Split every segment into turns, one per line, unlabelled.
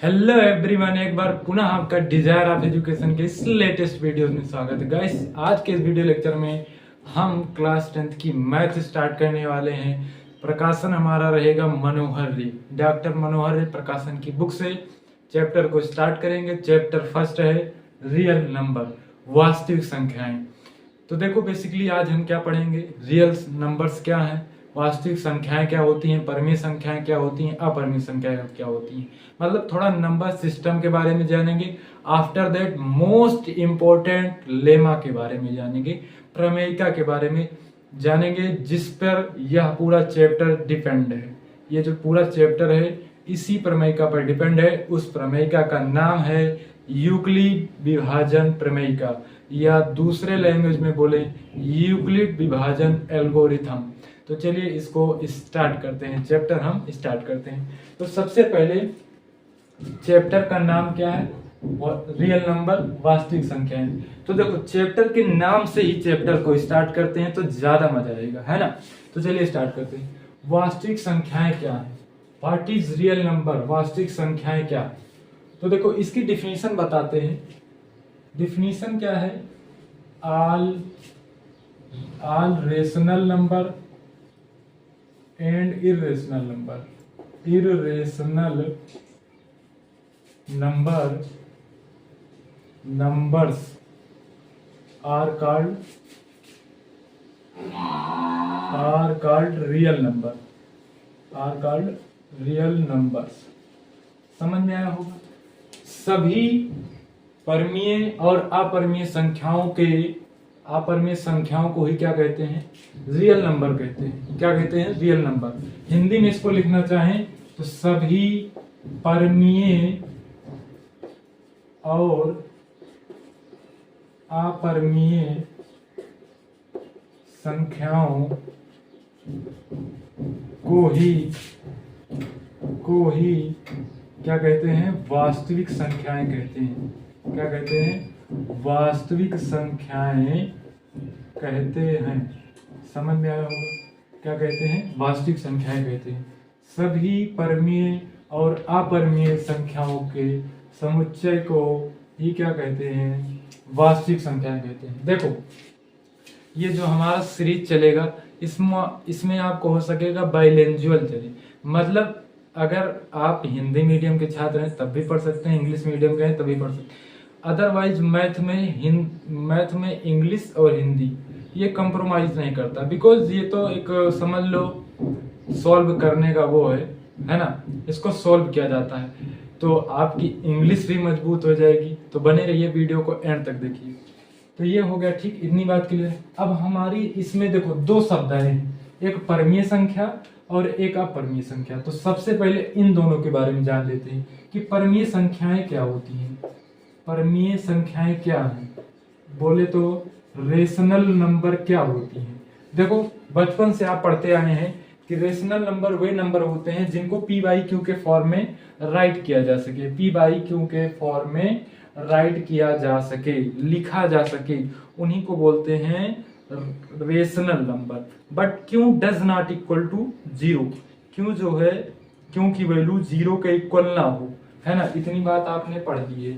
Hello everyone, एक बार पुनः आपका डिजायर ऑफ एजुकेशन के इस लेटेस्ट वीडियो में स्वागत है। गाइस, आज के इस वीडियो लेक्चर में हम क्लास 10th की मैथ स्टार्ट करने वाले हैं। प्रकाशन हमारा रहेगा मनोहर रे, डॉक्टर मनोहर रे प्रकाशन की बुक से चैप्टर को स्टार्ट करेंगे। चैप्टर फर्स्ट है रियल नंबर, वास्तविक संख्याएं। तो देखो, बेसिकली आज हम क्या पढ़ेंगे, रियल नंबर्स क्या हैं, वास्तविक संख्याएं क्या होती हैं, परमीय संख्याएं क्या होती हैं, अपरमीय संख्याएं क्या होती हैं। मतलब थोड़ा नंबर सिस्टम के बारे में जानेंगे। After that most important lemma के बारे में जानेंगे, प्रमेयिका के बारे में जानेंगे, जिस पर यह पूरा चैप्टर डिपेंड है। ये जो पूरा चैप्टर है इसी प्रमेयिका पर डिपेंड है। उस प्रमेयिका का नाम है यूक्लिड विभाजन प्रमेयिका, या दूसरे लैंग्वेज में बोले यूक्लिड विभाजन एल्गोरिथम। तो चलिए इसको स्टार्ट करते हैं, चैप्टर हम स्टार्ट करते हैं। तो सबसे पहले चैप्टर का नाम क्या है, रियल नंबर, वास्तविक संख्याएं। तो देखो, चैप्टर के नाम से ही चैप्टर को स्टार्ट करते हैं तो ज्यादा मजा आएगा, है ना। तो चलिए स्टार्ट करते हैं। वास्तविक संख्याएं क्या है, व्हाट इज रियल नंबर, वास्तविक संख्याएं क्या। तो देखो, इसकी डिफिनीशन बताते हैं। डिफिनीशन क्या है, all rational number and irrational number. Irrational numbers are called real number, real numbers। समझ में आया होगा। सभी परमीय और अपरमीय संख्याओं को ही क्या कहते हैं, रियल नंबर कहते हैं। क्या कहते हैं, रियल नंबर। हिंदी में इसको लिखना चाहें तो सभी परमीय और अपरमीय संख्याओं को ही क्या कहते हैं, वास्तविक संख्याएं कहते हैं। क्या कहते हैं, वास्तविक संख्याएं कहते हैं। समझ में आया होगा। क्या कहते हैं, वास्तविक संख्याएं कहते हैं। सभी परमीय और अपरमीय संख्याओं के समुच्चय को ही क्या कहते हैं, वास्तविक संख्याएं कहते हैं। देखो, ये जो हमारा सीरीज चलेगा इसमें आपको हो सकेगा बाइलिंगुअल चले। मतलब अगर आप हिंदी मीडियम के छात्र हैं तब भी पढ़ सकते हैं, इंग्लिश मीडियम के हैं तब भी पढ़ सकते हैं। अदरवाइज मैथ में इंग्लिश और हिंदी ये कंप्रोमाइज नहीं करता, बिकॉज ये तो एक समझ लो सॉल्व करने का वो है ना, इसको सॉल्व किया जाता है। तो आपकी इंग्लिश भी मजबूत हो जाएगी। तो बने रहिए, वीडियो को एंड तक देखिए। तो ये हो गया, ठीक, इतनी बात के लिए। अब हमारी इसमें देखो दो शब्द आए हैं, एक परमीय संख्या और एक अपरमीय संख्या। तो सबसे पहले इन दोनों के बारे में जान लेते हैं कि परमीय संख्याएं क्या होती हैं। परमीय संख्याएं क्या हैं, बोले तो रेशनल नंबर क्या होती हैं। देखो, बचपन से आप पढ़ते आए हैं कि रेशनल नंबर वे नंबर होते हैं जिनको पी बाई क्यू के फॉर्म में राइट किया जा सके। पी बाई क्यू के फॉर्म में राइट किया जा सके, लिखा जा सके, उन्हीं को बोलते हैं rational number. But Q does not equal to zero, क्यों जो है, क्यों की वैल्यू जीरो के इक्वल ना हो, है ना। इतनी बात आपने पढ़ ली है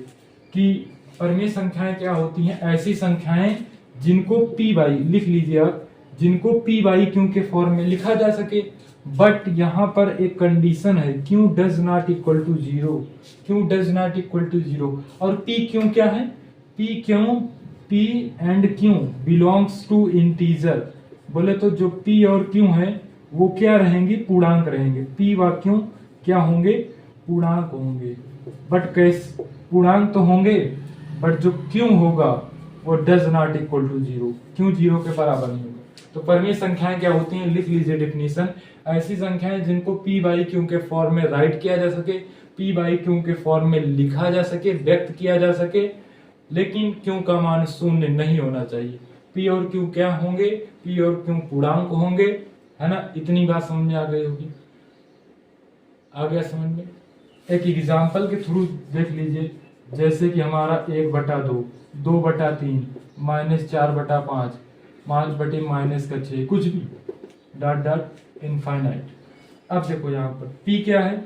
कि परमीय संख्याएं क्या होती हैं, ऐसी संख्याएं जिनको पी बाई, लिख लीजिए आप, जिनको पी बाई क्यू के फॉर्म में लिखा जा सके। बट यहाँ पर एक कंडीशन है, Q does not equal to zero, Q does not equal to zero. और पी क्यू क्या है, P and Q belongs to integer. बोले तो जो पी और क्यू है वो क्या रहेंगे, पूर्णांक रहेंगे। पी व क्यू क्या होंगे, पूर्णांक होंगे। बट कैसे पूर्णांक तो होंगे, बट जो क्यू होगा वो does not equal to zero, Q zero के बराबर नहीं होगा। तो परमीय संख्याएं क्या होती हैं, लिख लीजिए डिफिनीशन। ऐसी संख्याएं जिनको पी बाई क्यू के फॉर्म में राइट किया जा सके, पी बाई क्यू के फॉर्म में लिखा जा सके, व्यक्त किया जा सके, लेकिन क्यू का मान शून्य नहीं होना चाहिए। पी और क्यू क्या होंगे, पी और क्यू पूर्णांक होंगे, है ना। इतनी बात समझ में आ गई होगी, आ गया समझ में। एक एग्जाम्पल के थ्रू देख लीजिए, जैसे कि हमारा 1/2, 2/3, -4/5, 5/-6, कुछ भी, डॉट डॉट इनफाइनाइट। अब देखो यहाँ पर P क्या है,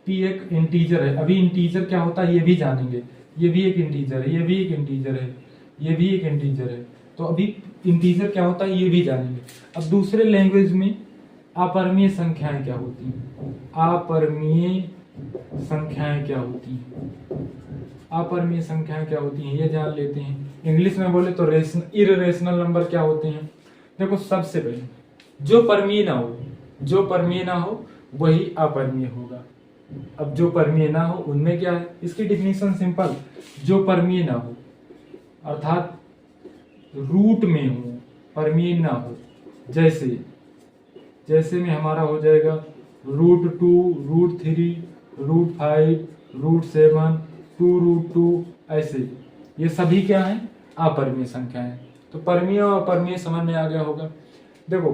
पी एक इंटीजर है। अभी इंटीजर क्या होता है ये भी जानेंगे। ये भी एक इंटीजर है, ये भी एक इंटीजर है, ये भी एक इंटीजर है। तो अभी इंटीजर क्या होता है ये भी जानेंगे। अब दूसरे लैंग्वेज में अपरिमेय संख्याएं क्या होती हैं? अपरिमेय संख्याएं क्या होती हैं? अपरिमेय संख्याएं क्या होती हैं ये जान लेते हैं। इंग्लिश में बोले तो इररेशनल नंबर क्या होते हैं? देखो सबसे पहले जो परमीय ना हो, जो परमीय ना हो वही अपरिमेय होगा। अब जो परमीय ना हो उनमें क्या है? इसकी डिफिनीशन सिंपल, जो परमीय ना हो अर्थात रूट में हो, परमीय ना हो। जैसे में हमारा हो जाएगा √2, √3, √5, √7, 2√2, ऐसे ये सभी क्या है? अपरिमेय संख्या है। तो परमीय और अपरिमेय समझ में आ गया होगा। देखो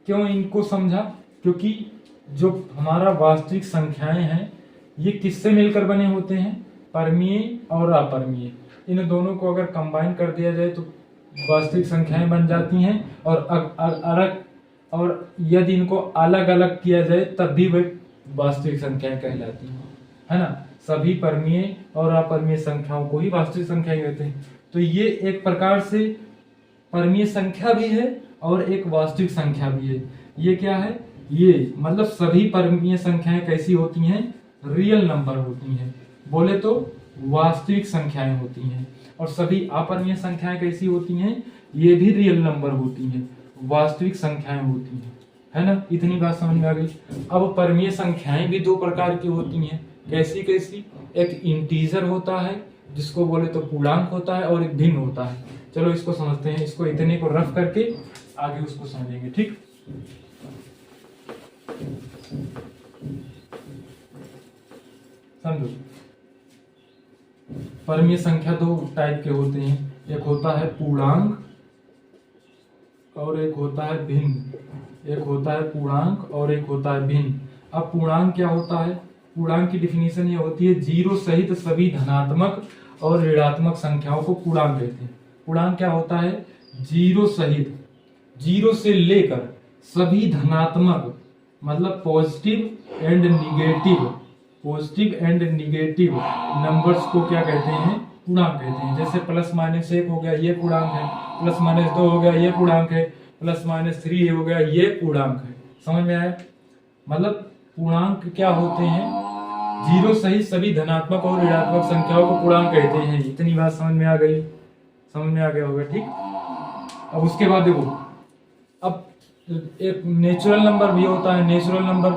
क्यों इनको समझा? क्योंकि जो हमारा वास्तविक संख्याएं हैं ये किससे मिलकर बने होते हैं? परमीय और अपरिमेय। इन दोनों को अगर कंबाइन कर दिया जाए तो वास्तविक संख्याएं बन जाती हैं। और यदि इनको अलग अलग किया जाए तब भी वे वास्तविक संख्याएं कहलाती हैं, है ना। सभी परमीय और अपरिमेय संख्याओं को ही वास्तविक संख्याएं कहते हैं। तो ये एक प्रकार से परमीय संख्या भी है और एक वास्तविक संख्या भी है। ये क्या है? ये मतलब सभी परमीय संख्याएं कैसी होती हैं? रियल नंबर होती हैं। बोले तो वास्तविक संख्याएं होती हैं। और सभी अपरिमेय संख्याएं कैसी होती हैं? ये भी रियल नंबर होती हैं, वास्तविक संख्याएं होती हैं, है ना। इतनी बात समझ में आ गई। अब परमीय संख्याएं भी दो प्रकार की होती हैं। कैसी कैसी? एक इंटीजर होता है जिसको बोले तो पूर्णांक होता है, और एक भिन्न होता है। चलो इसको समझते हैं। इसको इतने को रफ करके आगे उसको समझेंगे, ठीक। समझो परमीय संख्या दो टाइप के होते हैं। एक होता है पूर्णांक और एक होता है भिन्न। एक होता है पूर्णांक और एक होता है भिन्न। अब पूर्णांक क्या होता है? पूर्णांक की डिफिनीशन ये होती है जीरो सहित सभी धनात्मक और ऋणात्मक संख्याओं को पूर्णांक कहते हैं। पूर्णांक क्या होता है? जीरो सहित, जीरो से लेकर सभी धनात्मक मतलब पॉजिटिव एंड निगेटिव नंबर्स को क्या कहते हैं? पूर्णांक कहते हैं। जैसे +-1 हो गया ये पूर्णांक है, +-2 हो गया ये पूर्णांक है, +-3 हो गया ये पूर्णांक है। समझ में आया? मतलब पूर्णांक क्या होते हैं? जीरो सहित सभी धनात्मक और ऋणात्मक संख्याओं को पूर्णांक कहते हैं। इतनी बात समझ में आ गई? समझ में आ गया होगा, ठीक। अब उसके बाद देखो, अब एक नेचुरल नंबर भी होता है। नेचुरल नंबर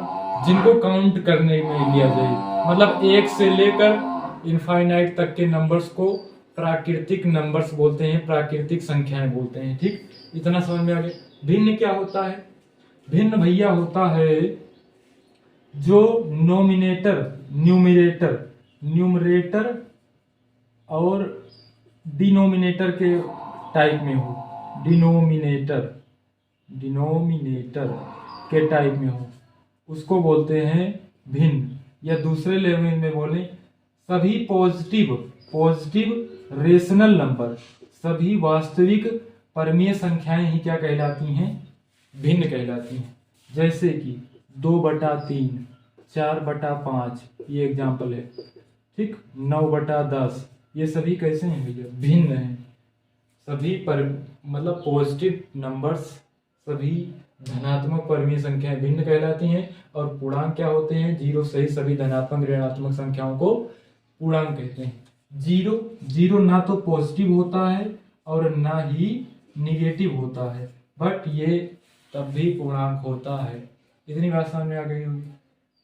जिनको काउंट करने में लिया जाए, मतलब 1 से लेकर इनफाइनाइट तक के नंबर्स को प्राकृतिक नंबर्स बोलते हैं, प्राकृतिक संख्याएं बोलते हैं, ठीक। इतना समझ में आ गया। भिन्न क्या होता है? भिन्न भैया होता है जो न्यूमरेटर और डिनोमिनेटर के टाइप में हो। डिनोमिनेटर के टाइप में हो उसको बोलते हैं भिन्न। या दूसरे लैंग्वेज में बोले सभी पॉजिटिव रेशनल नंबर, सभी वास्तविक परमीय संख्याएं ही क्या कहलाती हैं? भिन्न कहलाती हैं। जैसे कि 2/3, 4/5 ये एग्जाम्पल है, ठीक। 9/10 ये सभी कैसे हैं भैया? भिन्न हैं। सभी पर मतलब पॉजिटिव नंबर्स, सभी धनात्मक परमीय संख्याएं भिन्न कहलाती हैं। और पूर्णांक क्या होते हैं? जीरो सहित सभी धनात्मक ऋणात्मक संख्याओं को पूर्णांक कहते हैं। जीरो ना तो पॉजिटिव होता है और ना ही निगेटिव होता है, बट ये तब भी पूर्णांक होता है। इतनी बात समझ में आ गई होगी।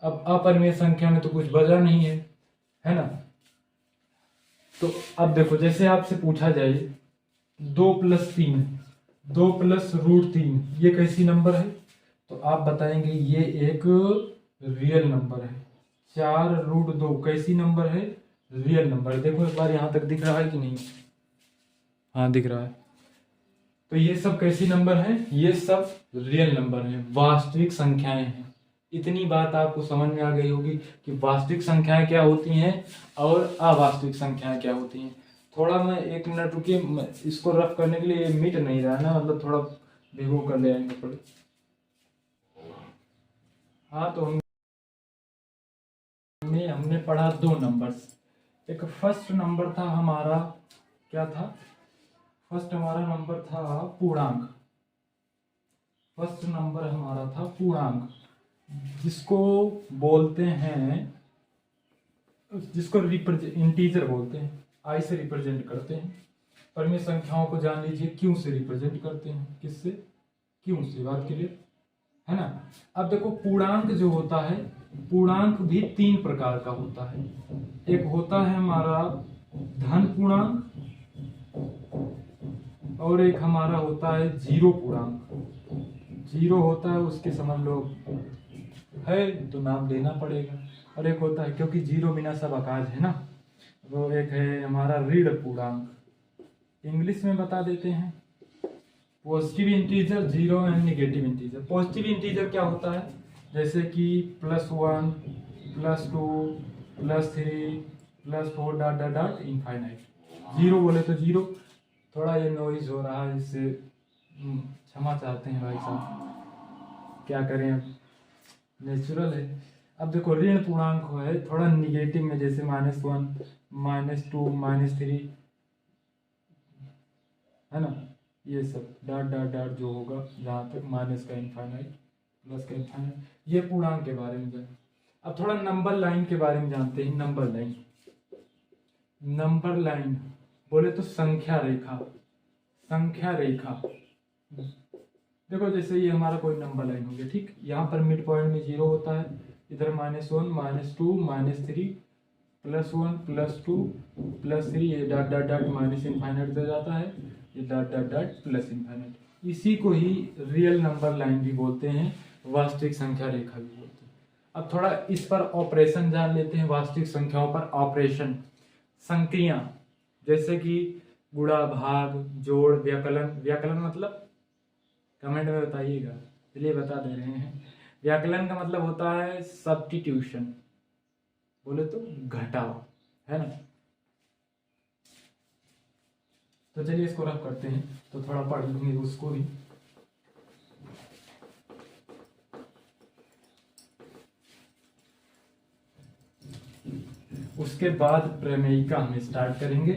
अब अपरिमेय संख्या में तो कुछ बचा नहीं है ना। तो अब देखो, जैसे आपसे पूछा जाए 2+3, 2+√3 ये कैसी नंबर है? तो आप बताएंगे ये एक रियल नंबर है। 4√2 कैसी नंबर है? रियल नंबर है। देखो एक बार यहां तक दिख रहा है कि नहीं? हाँ दिख रहा है। तो ये सब कैसी नंबर है? ये सब रियल नंबर है, वास्तविक संख्याएं हैं। इतनी बात आपको समझ में आ गई होगी कि वास्तविक संख्याएं क्या होती हैं और अवास्तविक संख्याएं क्या होती हैं। थोड़ा मैं 1 मिनट रुकिए, इसको रफ करने के लिए मिट नहीं रहा है ना, मतलब थोड़ा भिगो कर ले आएंगे पड़े। हाँ तो हम हमने पढ़ा दो नंबर्स। एक फर्स्ट नंबर था हमारा, क्या था? फर्स्ट हमारा नंबर था पूर्णांक। फर्स्ट नंबर हमारा था पूर्णांक, जिसको बोलते हैं, जिसको इंटीजर बोलते हैं, आई से रिप्रेजेंट करते हैं। परिमेय संख्याओं को जान लीजिए क्यों से रिप्रेजेंट करते हैं, किससे? क्यों से। बात क्लियर है ना? अब देखो पूर्णांक जो होता है, पूर्णांक भी तीन प्रकार का होता है। एक होता है हमारा धन पूर्णांक, और एक हमारा होता है जीरो पूर्णांक। जीरो होता है उसके समझ लो है तो नाम लेना पड़ेगा, और एक होता है, क्योंकि जीरो बिना सब आकाश है ना, वो एक है हमारा ऋण पूर्णांक। इंग्लिश में बता देते हैं, positive integer, zero and negative integer. Positive integer क्या होता है? जैसे कि +1, +2, +3, +4 dot dot dot infinite. Zero बोले तो जीरो। थोड़ा ये नॉइज हो रहा है, इससे क्षमा चाहते हैं भाई साहब, क्या करें, नेचुरल है। अब देखो ऋण पूर्णांक है थोड़ा निगेटिव में, जैसे -1, -2, -3, है ना, ये सब डॉट डॉट डॉट जो होगा, जहाँ तक माइनस का इनफाइनाइट, प्लस का इनफाइनाइट, ये पूर्णांक के बारे में जान। अब थोड़ा नंबर लाइन के बारे में जानते हैं। नंबर लाइन, नंबर लाइन बोले तो संख्या रेखा। संख्या रेखा देखो, जैसे ये हमारा कोई नंबर लाइन हो गया, ठीक, यहाँ पर मिड पॉइंट में जीरो होता है, इधर -1, -2, -3, +1, +2, +3, ये dot dot dot minus infinite तक जाता है, ये dot dot dot plus infinite. इसी को ही रियल नंबर लाइन भी बोलते हैं, वास्तविक संख्या रेखा भी बोलते हैं। अब थोड़ा इस पर ऑपरेशन जान लेते हैं, वास्तविक संख्याओं पर ऑपरेशन। संक्रिया जैसे कि गुणा, भाग, जोड़, व्यकलन। व्यकलन मतलब कमेंट में बताइएगा, चलिए बता दे रहे हैं। व्याकलन का मतलब होता है सब्स्टिट्यूशन, बोले तो घटाव, है ना। तो चलिए इसको रफ करते हैं, तो थोड़ा पढ़ लूंगी उसको भी। उसके बाद प्रमेयिका हम स्टार्ट करेंगे,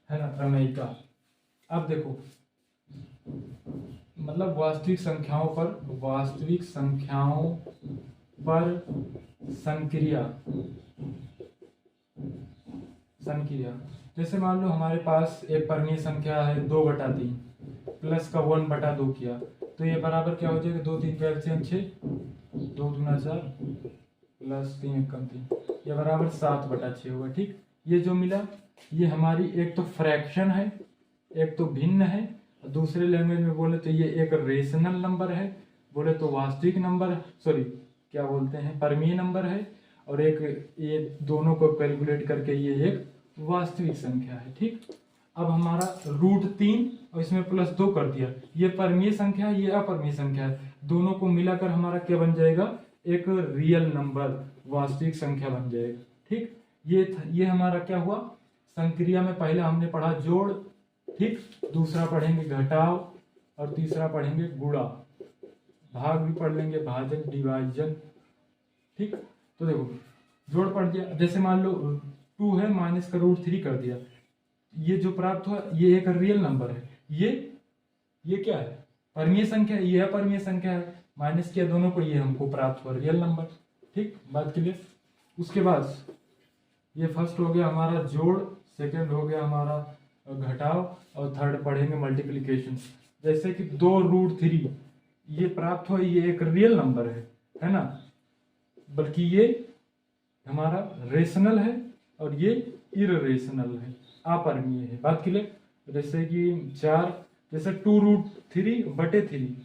है ना, प्रमेयिका। अब देखो, मतलब वास्तविक संख्याओं पर, वास्तविक संख्याओं पर संक्रिया। संक्रिया जैसे मान लो हमारे पास एक परिमेय संख्या है 2/3, प्लस का 1/2 किया, तो ये बराबर क्या हो जाएगा? 2 3 का LCM 6, 2 दूना 4, प्लस 3 1 3, ये बराबर 7/6 होगा। ठीक, ये जो मिला ये हमारी एक तो फ्रैक्शन है, एक तो भिन्न है, दूसरे लैंग्वेज में बोले तो ये एक रेशनल नंबर है, बोले तो वास्तविक नंबर, सॉरी क्या बोलते हैं, परिमेय नंबर है, और एक ये दोनों को कैलकुलेट करके ये एक वास्तविक संख्या है। ठीक, अब हमारा √3 और इसमें +2 कर दिया, ये परिमेय संख्या है, ये अपरिमेय संख्या है, दोनों को मिलाकर हमारा क्या बन जाएगा? एक रियल नंबर, वास्तविक संख्या बन जाएगा। ठीक, ये हमारा क्या हुआ? संक्रिया में पहले हमने पढ़ा जोड़, ठीक, दूसरा पढ़ेंगे घटाव, और तीसरा पढ़ेंगे गुणा। भाग भी पढ़ लेंगे, भाजन, डिवाइजन। ठीक, तो देखो जोड़ पढ़ दिया, जैसे मान लो 2 है, माइनस का √3 कर दिया, ये जो प्राप्त हुआ ये एक रियल नंबर है। ये क्या है? परिमेय संख्या, ये अपरिमेय संख्या है, माइनस किया दोनों को, ये हमको प्राप्त हुआ रियल नंबर। ठीक, बात क्लियर। उसके बाद ये फर्स्ट हो गया हमारा जोड़, सेकंड हो गया हमारा घटाव, और थर्ड पढ़ेंगे मल्टीप्लिकेशन। जैसे कि 2√3 ये प्राप्त हो, ये एक रियल नंबर है ना, बल्कि ये हमारा रेशनल है और ये इररेशनल है, अपरिमेय है। बात क्लियर। जैसे कि 4, जैसे 2√3/3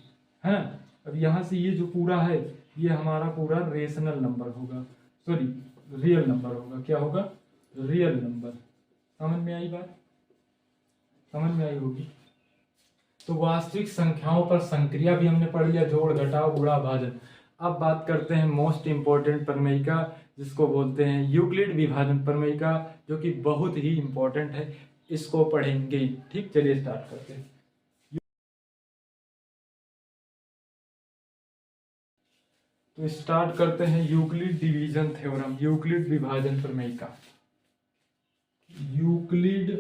है ना, अब यहाँ से ये जो पूरा है ये हमारा पूरा रेशनल नंबर होगा, सॉरी रियल नंबर होगा। क्या होगा? Real number. समझ में आई बात? समझ में आई होगी। तो वास्तविक संख्याओं पर संक्रिया भी हमने पढ़ लिया, जोड़, घटाव, गुणा, भाजन। अब बात करते हैं मोस्ट इंपॉर्टेंट प्रमेयिका, जिसको बोलते हैं यूक्लिड विभाजन प्रमेयिका, जो कि बहुत ही इंपॉर्टेंट है, इसको पढ़ेंगे। ठीक, चलिए स्टार्ट करते हैं। तो स्टार्ट करते हैं यूक्लिड डिवीजन थ्योरम, यूक्लिड विभाजन प्रमेय का। यूक्लिड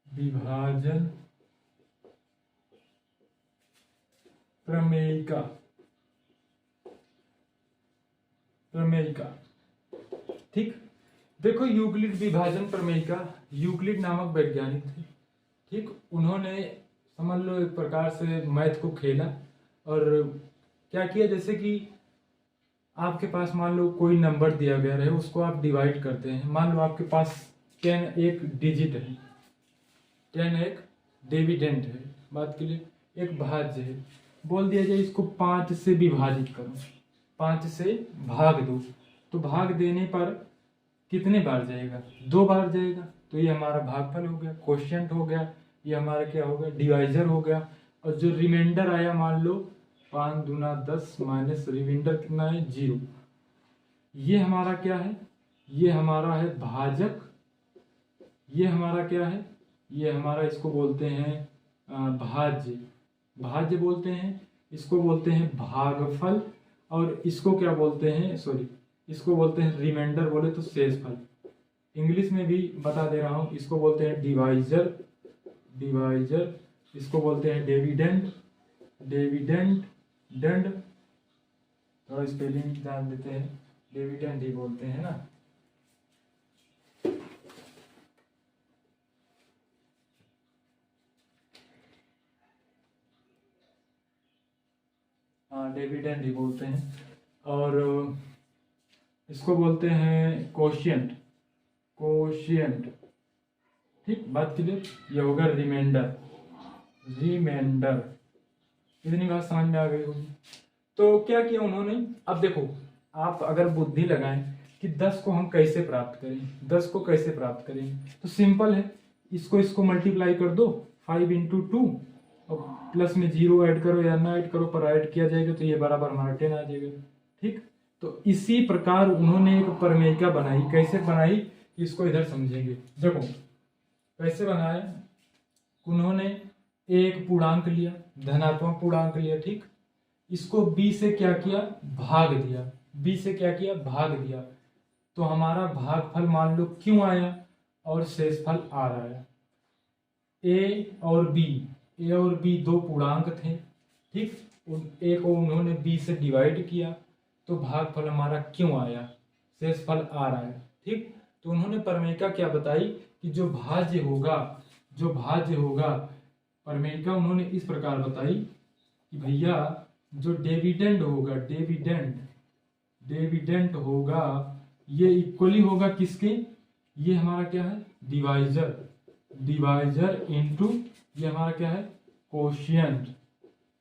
विभाजन प्रमेय का ठीक। देखो यूक्लिड विभाजन प्रमेय का, यूक्लिड नामक वैज्ञानिक थे, ठीक। उन्होंने समझ लो एक प्रकार से मैथ को खेला और क्या किया, जैसे कि आपके पास मान लो कोई नंबर दिया गया है, उसको आप डिवाइड करते हैं। मान लो आपके पास 10 एक डिजिट है, 10 एक डिविडेंड है, बात के लिए एक भाज्य है। बोल दिया जाए इसको 5 से विभाजित करो, 5 से भाग दो, तो भाग देने पर कितने बार जाएगा? 2 बार जाएगा। तो ये हमारा भागफल हो गया, कोशिएंट हो गया, ये हमारा क्या हो गया? डिवाइजर हो गया। और जो रिमाइंडर आया मान लो 5 दूना 10 माइनस रिमाइंडर कितना है? 0। ये हमारा क्या है? ये हमारा है भाजक। ये हमारा क्या है? ये हमारा इसको बोलते हैं भाज्य, भाज्य बोलते हैं। इसको बोलते हैं भागफल और इसको क्या बोलते हैं? सॉरी, इसको बोलते हैं रिमाइंडर, बोले तो शेषफल। इंग्लिश में भी बता दे रहा हूँ, इसको बोलते हैं डिवाइजर, इसको बोलते हैं डिविडेंड, डेंड, थोड़ा स्पेलिंग ध्यान देते हैं, डिविडेंड ही बोलते हैं ना। हाँ, डिविडेंड ही बोलते हैं। और इसको बोलते हैं कोशिएंट, ठीक। बात क्लियर? ये होगा रिमाइंडर। इतनी बात समझ में आ गई होगी। तो क्या किया उन्होंने? अब देखो, आप अगर बुद्धि लगाएं कि 10 को हम कैसे प्राप्त करें, 10 को कैसे प्राप्त करें, तो सिंपल है, इसको मल्टीप्लाई कर दो 5 इंटू 2 और प्लस में 0 ऐड करो या ना ऐड करो, पर ऐड किया जाएगा तो ये बराबर हमारा 10 आ जाएगा, ठीक। तो इसी प्रकार उन्होंने एक प्रमेयिका बनाई। कैसे बनाई इसको इधर समझेंगे। देखो कैसे बनाया, उन्होंने एक पूर्णांक लिया, धनात्मक पूर्णांक लिया, ठीक। इसको b से क्या किया? भाग दिया। b से क्या किया? भाग दिया। तो हमारा भागफल मान लो क्यों आया और शेषफल r आया। a और b दो पूर्णांक थे, ठीक। a को उन्होंने b से डिवाइड किया तो भागफल हमारा क्यों आया? शेषफल r आया, ठीक। तो उन्होंने प्रमेयिका क्या बताई कि जो भाज्य होगा प्रमेयिका उन्होंने इस प्रकार बताई कि भैया जो डिविडेंड होगा ये इक्वली होगा किसके? ये हमारा क्या है? डिवाइजर इनटू ये हमारा क्या है?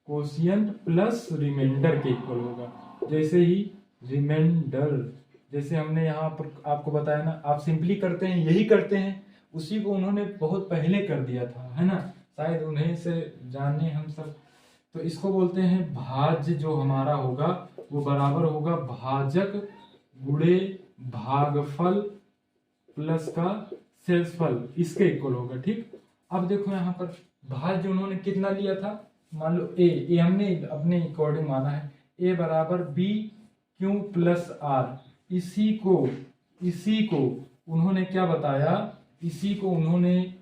कोशिएंट प्लस रिमाइंडर के इक्वल होगा। जैसे ही रिमाइंडर, जैसे हमने यहाँ पर आपको बताया ना, आप सिंपली करते हैं, यही करते हैं, उसी को उन्होंने बहुत पहले कर दिया था, है ना, शायद उन्हीं से जाने हम सब। तो इसको बोलते हैं भाज्य। जो हमारा होगा वो बराबर होगा भाजक गुणे भागफल प्लस का शेषफल, इसके इक्वल होगा, ठीक। अब देखो यहाँ पर भाज्य उन्होंने कितना लिया था? मान लो ए हमने अपने अकॉर्डिंग माना है, ए बराबर बी क्यू प्लस आर। इसी को उन्होंने क्या बताया? इसी को उन्होंने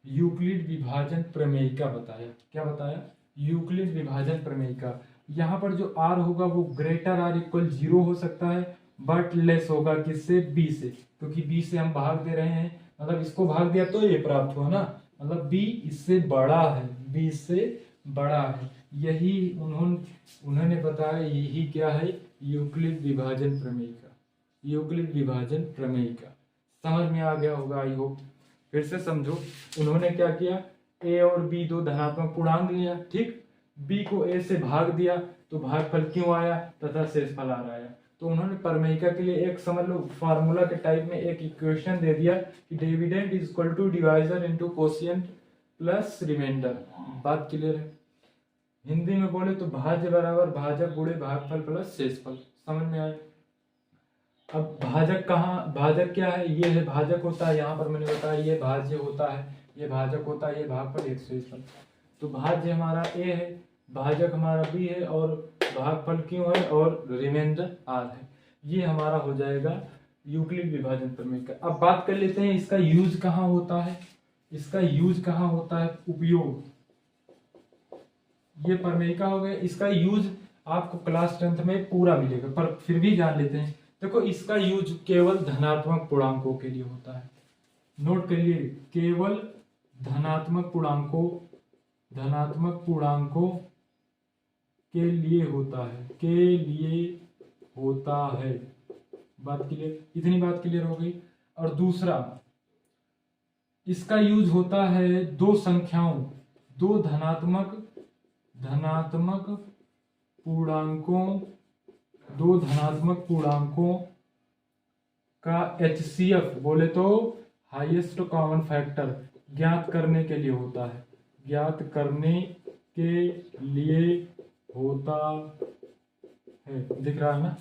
यूक्लिड विभाजन प्रमेयिका बताया। क्या बताया? यूक्लिड विभाजन प्रमेयिका। यहाँ पर जो r होगा वो ग्रेटर r इक्वल 0 हो सकता है, बट लेस होगा किससे? b से, क्योंकि b से हम भाग दे रहे हैं, मतलब इसको भाग दिया तो ये प्राप्त हुआ ना, मतलब b इससे बड़ा है, b इससे बड़ा है। यही उन्होंने बताया, यही क्या है? यूक्लिड विभाजन प्रमेयिका। समझ में आ गया होगा आई होप। फिर से समझो, उन्होंने क्या किया? a और b दो धनात्मक पूर्णांक लिया, ठीक। b को a से भाग दिया तो भागफल क्यों आया तथा शेषफल आ रहा है। तो उन्होंने प्रमेयिका के लिए एक समझ लो फार्मूला के टाइप में एक इक्वेशन दे दिया कि dividend is equal to divisor into quotient plus remainder. बात क्लियर है? हिंदी में बोले तो भाज्य बराबर भाजक गुणे भागफल प्लस शेषफल। समझ में आए? अब भाजक कहाँ, भाजक क्या है, ये है भाजक होता है, यहाँ पर मैंने बताया ये भाज्य होता है, ये भाजक होता है, ये भागफल 100 तो भाज्य हमारा ए है, भाजक हमारा बी है, और भागफल क्यों है, और रिमाइंडर आर है। ये हमारा हो जाएगा यूक्लिड विभाजन प्रमेय का। अब बात कर लेते हैं इसका यूज कहाँ होता है, इसका यूज कहाँ होता है, उपयोग। ये प्रमेय का हो गया, इसका यूज आपको क्लास 10th में पूरा मिलेगा, पर फिर भी जान लेते हैं। देखो इसका यूज केवल धनात्मक पूर्णांकों के लिए होता है, नोट करिए, केवल धनात्मक पूर्णांकों के लिए होता है, के लिए होता है। बात क्लियर, इतनी बात क्लियर हो गई। और दूसरा, इसका यूज होता है दो संख्याओं, दो धनात्मक पूर्णांकों का HCF बोले तो हाईएस्ट कॉमन फैक्टर ज्ञात करने के लिए होता है, ज्ञात करने के लिए होता है, दिख रहा है ना,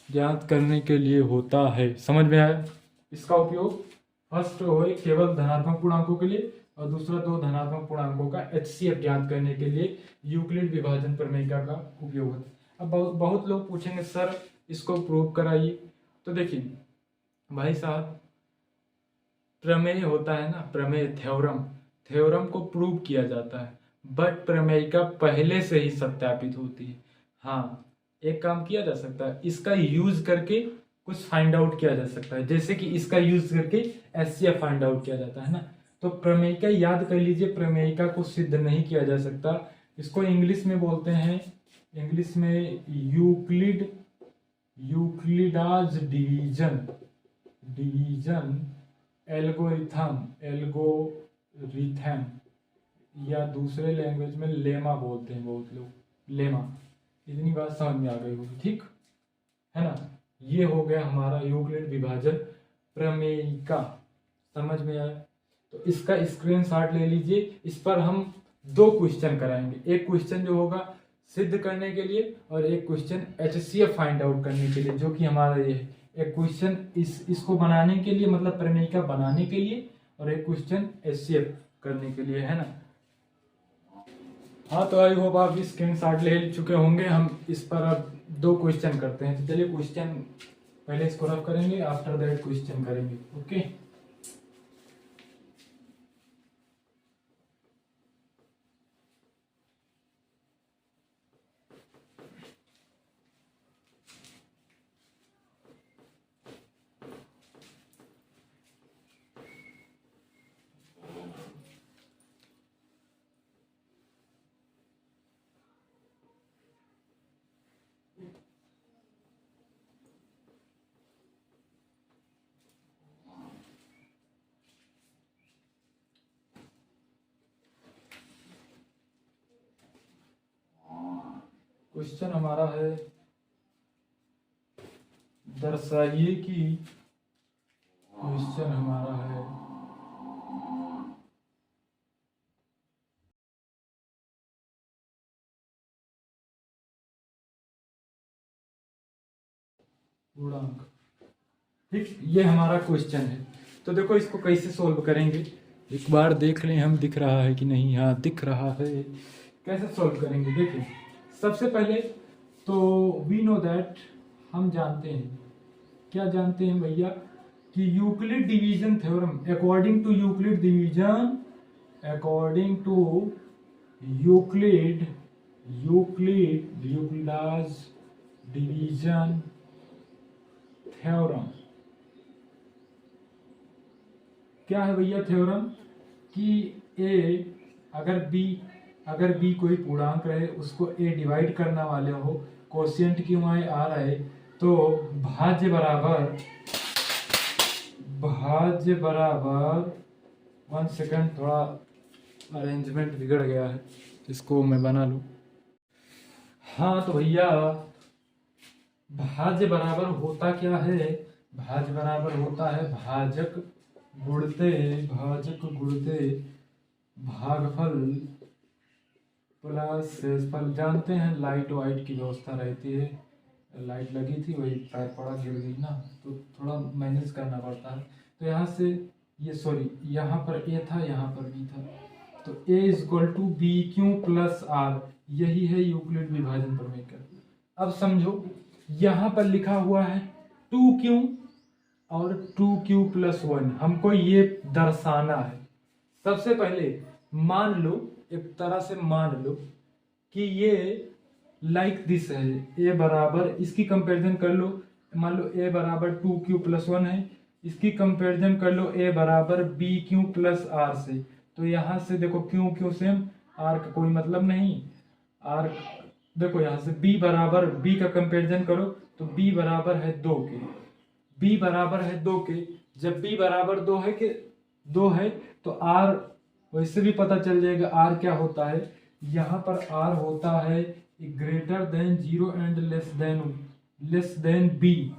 ज्ञात करने के लिए होता है। समझ में आया इसका उपयोग? फर्स्ट हो केवल धनात्मक पूर्णांकों के लिए, और दूसरा दो धनात्मक पूर्णांकों का HCF ज्ञात करने के लिए यूक्लिड विभाजन प्रमेय का उपयोग होता है। अब बहुत लोग पूछेंगे सर इसको प्रूव कराइए। तो देखिए भाई साहब, प्रमेय होता है ना, प्रमेय थ्योरम को प्रूव किया जाता है, बट प्रमेयिका पहले से ही सत्यापित होती है। हाँ, एक काम किया जा सकता है, इसका यूज करके कुछ फाइंड आउट किया जा सकता है, जैसे कि इसका यूज करके HCF फाइंड आउट किया जाता है ना। तो प्रमेयिका याद कर लीजिए, प्रमेयिका को सिद्ध नहीं किया जा सकता, इसको इंग्लिश में बोलते हैं, इंग्लिश में यूक्लिडाज डिवीजन एल्गोरिथम, या दूसरे लैंग्वेज में लेमा बोलते हैं बहुत लोग, लेमा। इतनी बात समझ में आ गई होगी, ठीक है ना। ये हो गया हमारा यूक्लिड विभाजन प्रमेयिका, समझ में आया। तो इसका स्क्रीनशॉट ले लीजिए, इस पर हम दो क्वेश्चन कराएंगे, एक क्वेश्चन जो होगा सिद्ध करने के लिए, और एक क्वेश्चन HCF फाइंड आउट करने के लिए, जो कि हमारा ये है। एक क्वेश्चन इसको बनाने के लिए, मतलब प्रमेयिका बनाने के लिए, और एक क्वेश्चन HCF करने के लिए, है ना। हाँ, तो आई होप आप स्क्रीनशॉट ले चुके होंगे। हम इस पर अब दो क्वेश्चन करते हैं। तो चलिए क्वेश्चन पहले इसको रफ करेंगे, आफ्टर दैट क्वेश्चन करेंगे। ओके, क्वेश्चन हमारा है, दर्शाइए कि, क्वेश्चन हमारा है पूर्णांक, ठीक, ये हमारा क्वेश्चन है। तो देखो इसको कैसे सोल्व करेंगे, एक बार देख लें हम, दिख रहा है कि नहीं। हाँ, दिख रहा है। कैसे सोल्व करेंगे, देखिए सबसे पहले तो वी नो दैट, हम जानते हैं, क्या जानते हैं भैया, कि Euclid division theorem, according to Euclid's division theorem क्या है भैया, थ्योरम कि ए अगर बी कोई पूर्णांक रहे, उसको ए डिवाइड करने वाले हो, कोशिएंट क्यों आए आ रहे, तो भाज्य बराबर 1 सेकंड, थोड़ा अरेंजमेंट बिगड़ गया है, इसको मैं बना लूं। हाँ, तो भैया भाज्य बराबर होता क्या है, भाज्य बराबर होता है भाजक गुणते भागफल प्लस शेषफल। जानते हैं लाइट वाइट की व्यवस्था रहती है, लाइट लगी थी, वही पैर पड़ा, गिर गई ना, तो थोड़ा मैनेज करना पड़ता है। तो यहाँ से ये सॉरी, यहाँ पर ए था, यहाँ पर बी था, तो a equal to b q plus r, यही है यूक्लिड विभाजन प्रमेय का। अब समझो यहाँ पर लिखा हुआ है 2q और 2q प्लस 1, हमको ये दर्शाना है। सबसे पहले मान लो, एक तरह से मान लो कि ये लाइक दिस है, ए बराबर, इसकी कंपैरिजन कर लो, मान लो ए बराबर 2q प्लस 1 है, इसकी कंपैरिजन कर लो ए बराबर बी क्यू प्लस आर से। तो यहाँ से देखो क्यू क्यू सेम, आर का कोई मतलब नहीं, आर देखो यहाँ से बी बराबर, बी का कंपैरिजन करो तो बी बराबर है 2 के, बी बराबर है 2 के। जब बी बराबर 2 है कि 2 है तो आर वैसे भी पता चल जाएगा आर क्या होता है। यहाँ पर आर होता है greater than 0 and less than B,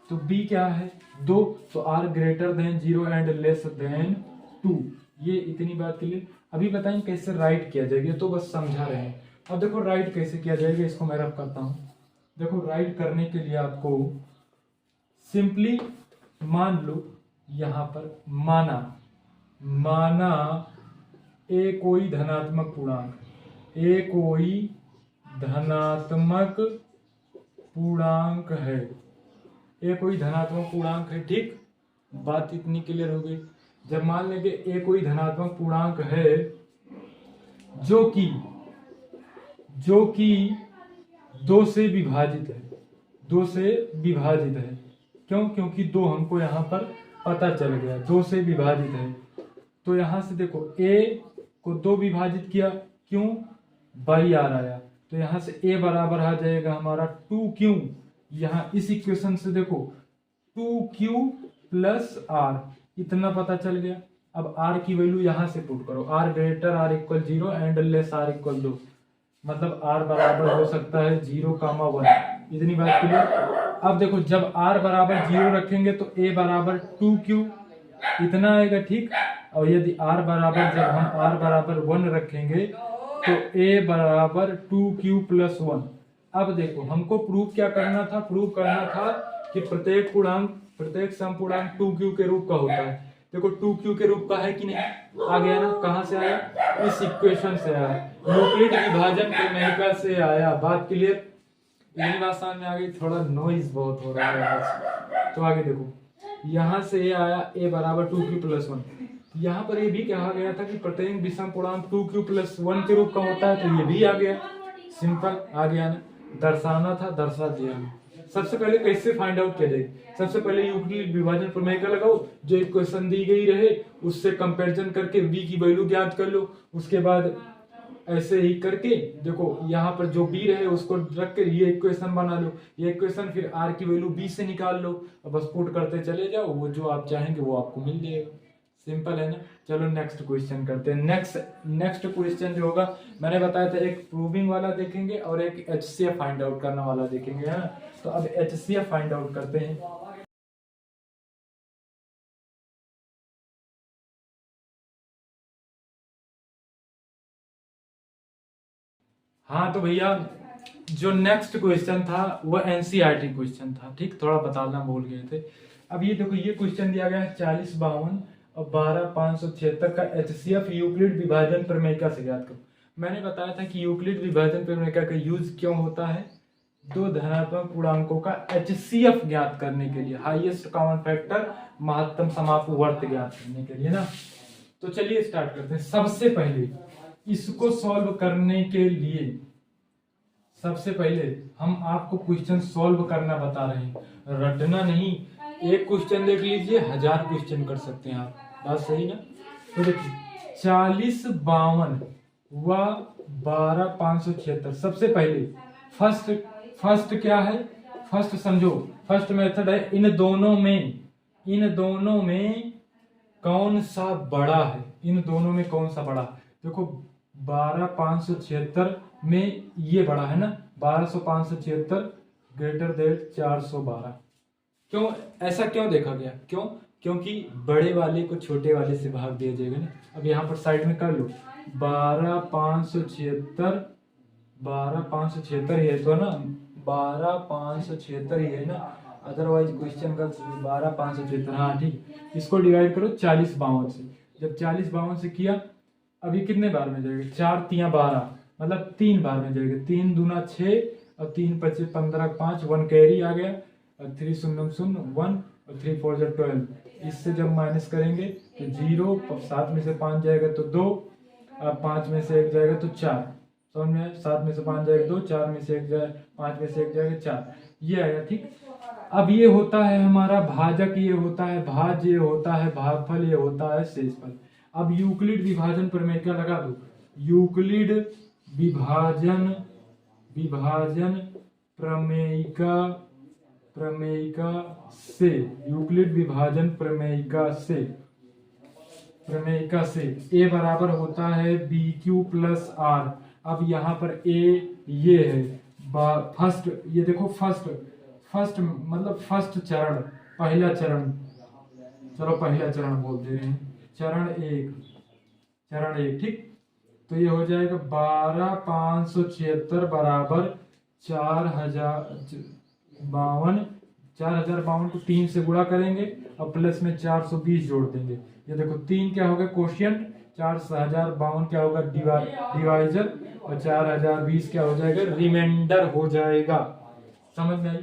तो बी क्या है 2, तो R greater than 0 and less than 2। ये इतनी बात के लिए अभी बताएं कैसे राइट किया जाएगा, तो बस समझा रहे हैं। अब देखो राइट कैसे किया जाएगा, इसको मैं रफ करता हूं। देखो राइट करने के लिए आपको सिंपली मान लो, यहां पर माना ए कोई धनात्मक पूर्णांक, ए कोई धनात्मक पूर्णांक है, ए कोई धनात्मक पूर्णांक है, ठीक, बात इतनी क्लियर हो गई। जब मान लेंगे ए कोई धनात्मक पूर्णांक है जो कि 2 से विभाजित है, 2 से विभाजित है, क्यों, क्योंकि 2 हमको यहाँ पर पता चल गया 2 से विभाजित है। तो यहाँ से देखो ए को 2 विभाजित किया, क्यों, बाई आर आया, तो यहाँ से ए बराबर आ जाएगा हमारा 2q। यहाँ इस इक्वेशन से देखो 2q प्लस आर, इतना पता चल गया। अब r की वैल्यू यहाँ से पुट करो, r greater r equal 0 and less r equal 2, मतलब r बराबर हो सकता है 0,1, इतनी बात क्लियर। अब देखो जब r बराबर 0 रखेंगे तो a बराबर 2q, इतना आएगा, ठीक। और यदि r बराबर, जब हम r बराबर 1 रखेंगे तो a बराबर 2q प्लस 1। अब देखो हमको प्रूफ क्या करना था, प्रूफ करना था कि प्रत्येक समपूर्णांक 2q के रूप का होता है। देखो 2q के रूप का है कि नहीं, आ गया ना, कहां से आया, इस इक्वेशन से आया, यूक्लिड विभाजन प्रमेय से आया। बात क्लियर, इतनी बात समझ में आ गई। थोड़ा नॉइज बहुत हो रहा है आज, तो आगे देखो यहां से ये आया a बराबर 2q प्लस 1। यहाँ पर ये भी कहा गया था कि प्रत्येक विषम पूर्णांक 2q प्लस 1 के रूप का होता है, तो ये भी आ गया, सिंपल आ गया ना, दर्शाना था, दर्शा दिया। सबसे पहले कैसे फाइंड आउट किया जाए, सबसे पहले यूक्लिड विभाजन प्रमेय का लगाओ, जो इक्वेशन दी गई रहे उससे कंपैरिजन करके v की वैल्यू ज्ञात कर लो। उसके बाद ऐसे ही करके देखो यहाँ पर जो b रहे उसको रख कर ये इक्वेशन बना लो, ये इक्वेशन फिर r की वैल्यू b से निकाल लो, और बस पुट करते चले जाओ, वो जो आप चाहेंगे वो आपको मिल जाएगा। सिंपल है ना। चलो नेक्स्ट क्वेश्चन करते हैं। नेक्स्ट क्वेश्चन जो होगा, मैंने बताया था एक प्रूविंग वाला देखेंगे और एक HCF फाइंड आउट करने वाला देखेंगे, है ना। तो अब HCF फाइंड आउट करते हैं। हाँ तो भैया जो नेक्स्ट क्वेश्चन था वो NCERT क्वेश्चन था, ठीक, थोड़ा बताना भूल गए थे। अब ये देखो ये क्वेश्चन दिया गया है 40, 52 और 12, 576 का HCF यूक्लिड विभाजन प्रमेय से ज्ञात करो। मैंने बताया था कि यूक्लिड विभाजन प्रमेय का यूज क्यों होता है, 2 धनात्मक पूर्णांकों का HCF ज्ञात करने के लिए, हाईएस्ट कॉमन फैक्टर, महत्तम समापवर्त ज्ञात करने के लिए ना। तो चलिए स्टार्ट करते हैं। सबसे पहले इसको सॉल्व करने के लिए सबसे पहले हम आपको क्वेश्चन सॉल्व करना बता रहे हैं, रटना नहीं। एक क्वेश्चन देख लीजिए, 1000 क्वेश्चन कर सकते हैं आप, बात सही ना। तो देखिए 40, 52 व 12, 576। सबसे पहले फर्स्ट क्या है, फर्स्ट समझो, फर्स्ट मेथड है इन दोनों में कौन सा बड़ा है, इन दोनों में कौन सा बड़ा। देखो 12, 576 में ये बड़ा है ना, 1276 ग्रेटर देन 412। क्यों, ऐसा क्यों देखा गया, क्यों, क्योंकि बड़े वाले को छोटे वाले से भाग दिया जाएगा ना। अब यहाँ पर साइड में कर लो, 12, 576 है तो ना, 12,576 ही है ना, अदरवाइज क्वेश्चन का 12,576, हाँ ठीक। इसको डिवाइड करो 40 52 से। जब 40 52 से किया, अभी कितने बार में जाएगा, 4 तियां 12, मतलब 3 बार में जाएगा। 3 दूना 6 और 3 पचे 15, 5 1 कैरी आ गया, और 3 शून्य 1 और 3 4 12। इससे जब माइनस करेंगे तो 0, 7 में से 5 जाएगा तो 2, अब 5 में से 1 जाएगा तो 4, समझ में, 7 में से 5 जाएगा 2, 4 में से 1 जाए 5 में से 1 जाएगा 4, ये आया ठीक। अब ये होता है हमारा भाजक, ये होता है भाज्य, ये होता है भागफल, ये होता है शेषफल। अब यूक्लिड विभाजन प्रमेय का लगा दो, यूक्लिड विभाजन प्रमेयिका से, यूक्लिड विभाजन प्रमेयिका से ए बराबर होता है BQ प्लस आर। अब यहाँ पर ए ये है फर्स्ट, ये देखो फर्स्ट मतलब फर्स्ट चरण, पहला चरण, चलो पहला चरण बोल दे रहे हैं, चरण एक ठीक। तो ये हो जाएगा 12,576 बराबर 4052 को 3 से गुणा करेंगे और प्लस में 420 जोड़ देंगे। ये देखो 3 क्या होगा कोशिएंट, 4052 क्या होगा डिवाइजर, और 4020 क्या हो जाएगा रिमाइंडर हो जाएगा। समझ में आई।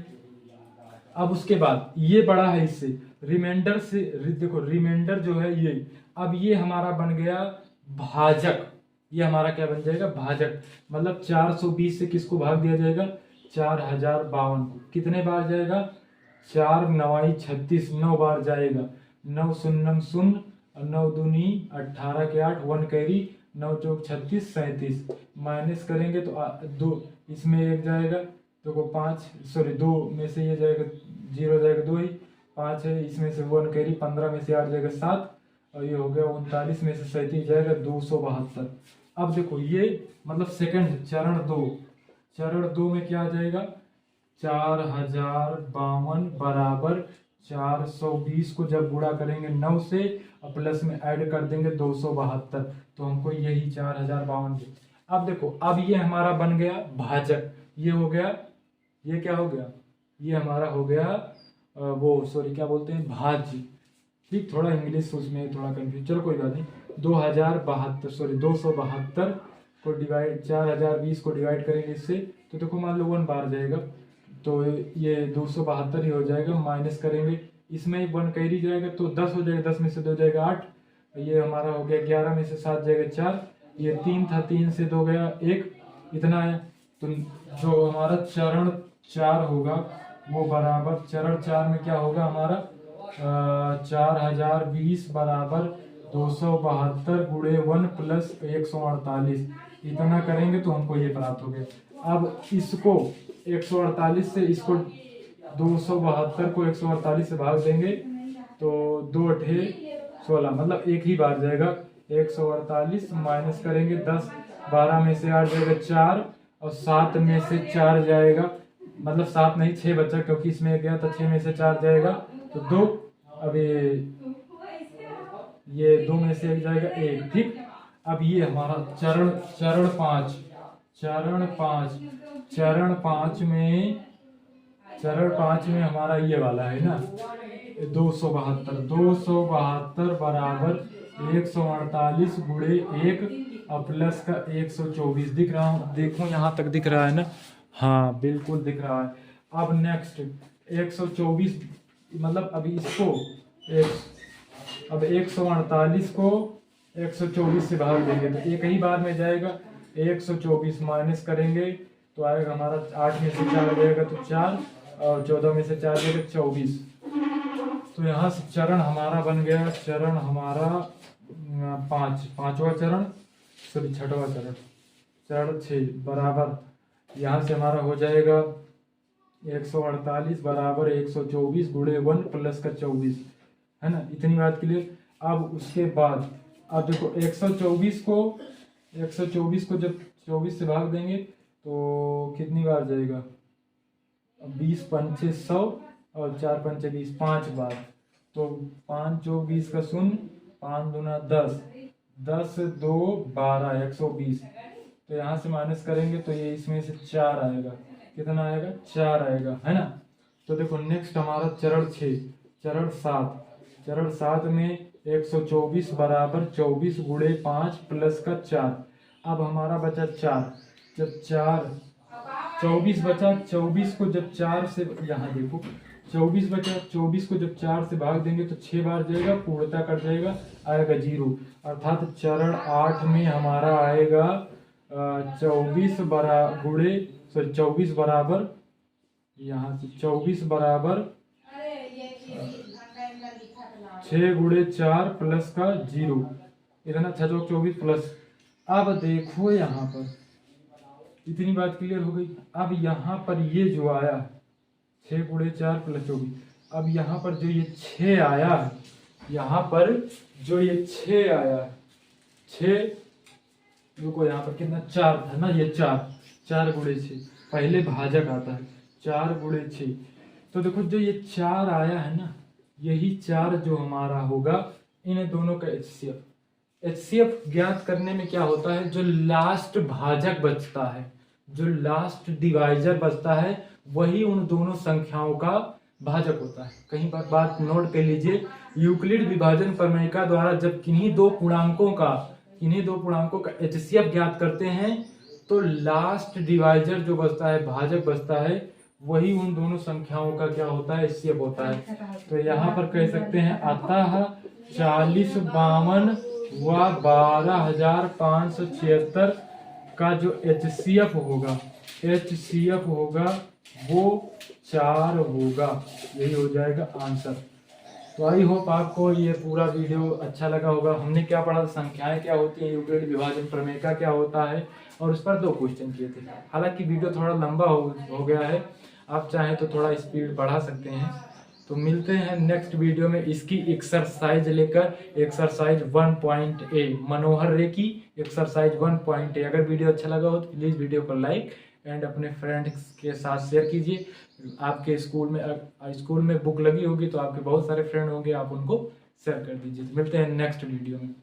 अब उसके बाद ये बड़ा है इससे, रिमाइंडर से देखो रिमाइंडर जो है ये, अब ये हमारा बन गया भाजक, ये हमारा क्या बन जाएगा भाजक। मतलब 420 से किसको भाग दिया जाएगा, 4052 को। कितने बार जाएगा, 4 9 36, 9 बार जाएगा। 9 शून्य 0, 9 दूनी 18 के 8, 1 कैरी, 9 चौक 36 37, माइनस करेंगे तो 2 इसमें 1 जाएगा तो को 5, सॉरी 2 में से ये जाएगा 0 जाएगा 2 ही, 5 है इसमें से 1 कैरी, 15 में से 8 जाएगा 7, और ये हो गया 39 में से 37 जाएगा 272। अब देखो ये मतलब सेकंड चरण दो में क्या आ जाएगा, 4052 बराबर 420 को जब गुणा करेंगे 9 से और प्लस में ऐड कर देंगे 272, तो हमको यही 4052। अब देखो अब ये हमारा बन गया भाजक, ये हो गया, ये क्या हो गया, ये हमारा हो गया वो सॉरी क्या बोलते हैं भाज्य। ठीक, थोड़ा इंग्लिश उसमें थोड़ा कंफ्यूज, चलो कोई बात नहीं। 272 को डिवाइड 4020 को डिवाइड करेंगे इससे, तो देखो मान लो 1 बार जाएगा तो ये 272 ही हो जाएगा। माइनस करेंगे इसमें 1 कैरी जाएगा तो 10 हो जाएगा, 10 में से 2 जाएगा 8, ये हमारा हो गया 11 में से 7 जाएगा 4, ये 3 था 3 से 2 गया 1, इतना है। तो जो हमारा चरण 4 होगा वो बराबर चरण 4 में क्या होगा हमारा 4020 बराबर 272 गुणे 1 प्लस 148, इतना करेंगे तो हमको ये प्राप्त हो गया। अब इसको 148 से इसको 272 को 148 से भाग देंगे तो 2 8 16, मतलब एक ही बार जाएगा 148, माइनस करेंगे 10, 12 में से 8 जाएगा 4 और 7 में से 4 जाएगा, मतलब 7 नहीं 6 बचा क्योंकि इसमें गया था, 6 में से 4 जाएगा तो 2, अब ये 2 में से 1 जाएगा 1, ठीक। अब ये हमारा चरण 5 में हमारा ये वाला है ना 272 बराबर 148 गुणे 1 और प्लस का 124, दिख रहा हूँ, देखो यहाँ तक दिख रहा है ना, हाँ बिल्कुल दिख रहा है। अब नेक्स्ट 124, मतलब अभी इसको अब 148 को 124 से भाग देंगे तो एक ही बार में जाएगा, 124 माइनस करेंगे तो आएगा हमारा 8 में से 4 जाएगा तो 4 और 14 में से 4 जाएगा 24। तो यहाँ से चरण हमारा बन गया, चरण हमारा 5वां चरण, सॉरी 6वां चरण, चरण 6 बराबर यहाँ से हमारा हो जाएगा 148 बराबर 124 गुणे 1 प्लस का 24, है ना, इतनी बात क्लियर। अब उसके बाद अब देखो 124 को जब 24 से भाग देंगे तो कितनी बार जाएगा, 20 पंचे 100 और 4 पंचे 20, 5 बार, तो 5 जो 20 का 0, 5 दूना 10, 10 2 12 120, तो यहाँ से माइनस करेंगे तो ये इसमें से 4 आएगा, कितना आएगा 4 आएगा, है ना। तो देखो नेक्स्ट हमारा चरण 6, चरण 7 में 124 बराबर 24 गुणे 5 प्लस का 4। अब हमारा बचा 4, जब 24 बचा, 24 को जब 4 से, यहाँ देखो 24 बचा, 24 को जब 4 से भाग देंगे तो 6 बार जाएगा, पूर्णता कर जाएगा, आएगा 0। अर्थात चरण 8 में हमारा आएगा 24 बराबर, यहाँ से 24 बराबर 6 गुणे 4 प्लस का 0, इतना 24 प्लस। अब देखो यहाँ पर इतनी बात क्लियर हो गई। अब यहाँ पर ये जो आया 6 गुणे 4 प्लस 24, अब यहाँ पर जो ये 6 आया, यहाँ पर जो ये 6 आया, 6 रुको, यहाँ पर कितना 4 था ना, ये 4 गुणे 6, पहले भाजक आता है 4 गुणे 6। तो देखो जो ये 4 आया है ना, यही 4 जो हमारा होगा इन दोनों का एचसीएफ ज्ञात करने में क्या होता है, जो लास्ट भाजक बचता है, जो लास्ट डिवाइजर बचता है, वही उन दोनों संख्याओं का भाजक होता है। कहीं पर बात नोट कर लीजिए, यूक्लिड विभाजन प्रमेयिका द्वारा जब किन्हीं दो पूर्णांकों का एचसीएफ ज्ञात करते हैं, तो लास्ट डिवाइजर जो बचता है, भाजक बचता है, वही उन दोनों संख्याओं का क्या होता है, एचसीएफ होता है। तो यहाँ पर कह सकते हैं अतः 40, 52 व 12,576 का जो एचसीएफ होगा वो 4 होगा, यही हो जाएगा आंसर। तो आई होप आपको ये पूरा वीडियो अच्छा लगा होगा। हमने क्या पढ़ा, संख्याएं क्या होती हैं, यूक्लिड विभाजन प्रमेय क्या होता है, और उस पर 2 क्वेश्चन किए थे। हालांकि वीडियो थोड़ा लंबा हो गया है, आप चाहें तो थोड़ा स्पीड बढ़ा सकते हैं। तो मिलते हैं नेक्स्ट वीडियो में इसकी एक्सरसाइज लेकर, एक्सरसाइज 1.A, मनोहर रे की एक्सरसाइज 1.A। अगर वीडियो अच्छा लगा हो तो प्लीज़ वीडियो को लाइक एंड अपने फ्रेंड्स के साथ शेयर कीजिए। आपके स्कूल में बुक लगी होगी तो आपके बहुत सारे फ्रेंड होंगे, आप उनको शेयर कर दीजिए। मिलते हैं नेक्स्ट वीडियो में।